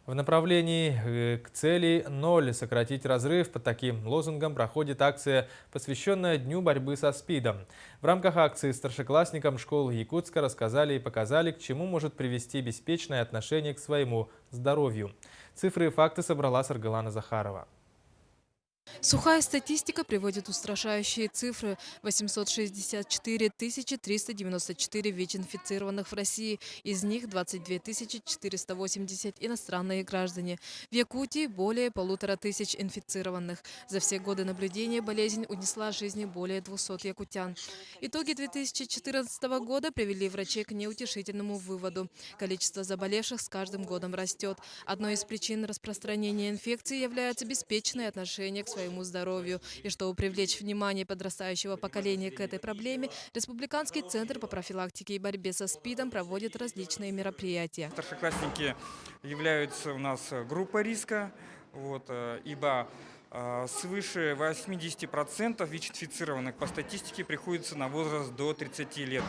В направлении к цели «Ноль» сократить разрыв под таким лозунгом проходит акция, посвященная Дню борьбы со СПИДом. В рамках акции старшеклассникам школ Якутска рассказали и показали, к чему может привести беспечное отношение к своему здоровью. Цифры и факты собрала Саргалана Захарова. Сухая статистика приводит устрашающие цифры. 864 394 ВИЧ-инфицированных в России. Из них 22 480 иностранные граждане. В Якутии более 1500 инфицированных. За все годы наблюдения болезнь унесла жизни более 200 якутян. Итоги 2014 года привели врачей к неутешительному выводу. Количество заболевших с каждым годом растет. Одной из причин распространения инфекции является беспечное отношение к своему здоровью. И чтобы привлечь внимание подрастающего поколения к этой проблеме, Республиканский центр по профилактике и борьбе со СПИДом проводит различные мероприятия. Старшеклассники являются у нас группой риска, ибо свыше 80% ВИЧ-инфицированных по статистике приходится на возраст до 30 лет.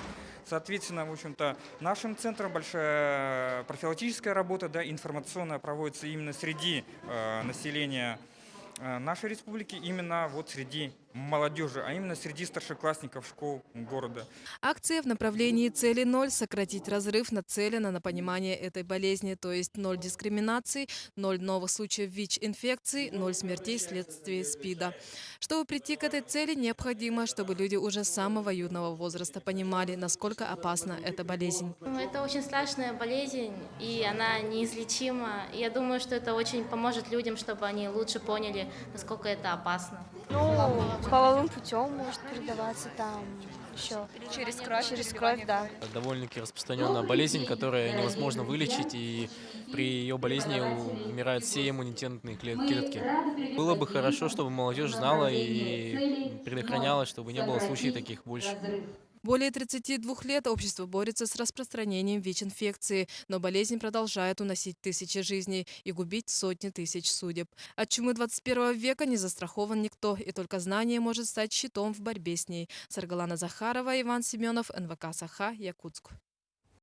Соответственно, в общем-то, нашим центром большая профилактическая работа, да, информационная проводится именно среди населения нашей республики, именно вот среди молодежи, а именно среди старшеклассников школ города. Акция в направлении цели «Ноль» – сократить разрыв нацелена на понимание этой болезни, то есть ноль дискриминаций, ноль новых случаев ВИЧ-инфекции, ноль смертей вследствие СПИДа. Чтобы прийти к этой цели, необходимо, чтобы люди уже с самого юного возраста понимали, насколько опасна эта болезнь. Это очень страшная болезнь, и она неизлечима. Я думаю, что это очень поможет людям, чтобы они лучше поняли, насколько это опасно. Ну, половым путем может передаваться там еще. Через кровь, да. Довольно-таки распространенная болезнь, которая невозможно вылечить, и при ее болезни умирают все иммунитетные клетки. Было бы хорошо, чтобы молодежь знала и предохраняла, чтобы не было случаев таких больше. Более 32 лет общество борется с распространением ВИЧ-инфекции, но болезнь продолжает уносить тысячи жизней и губить сотни тысяч судеб. От чумы 21 века не застрахован никто, и только знание может стать щитом в борьбе с ней. Саргалана Захарова, Иван Семенов, НВК Саха, Якутск.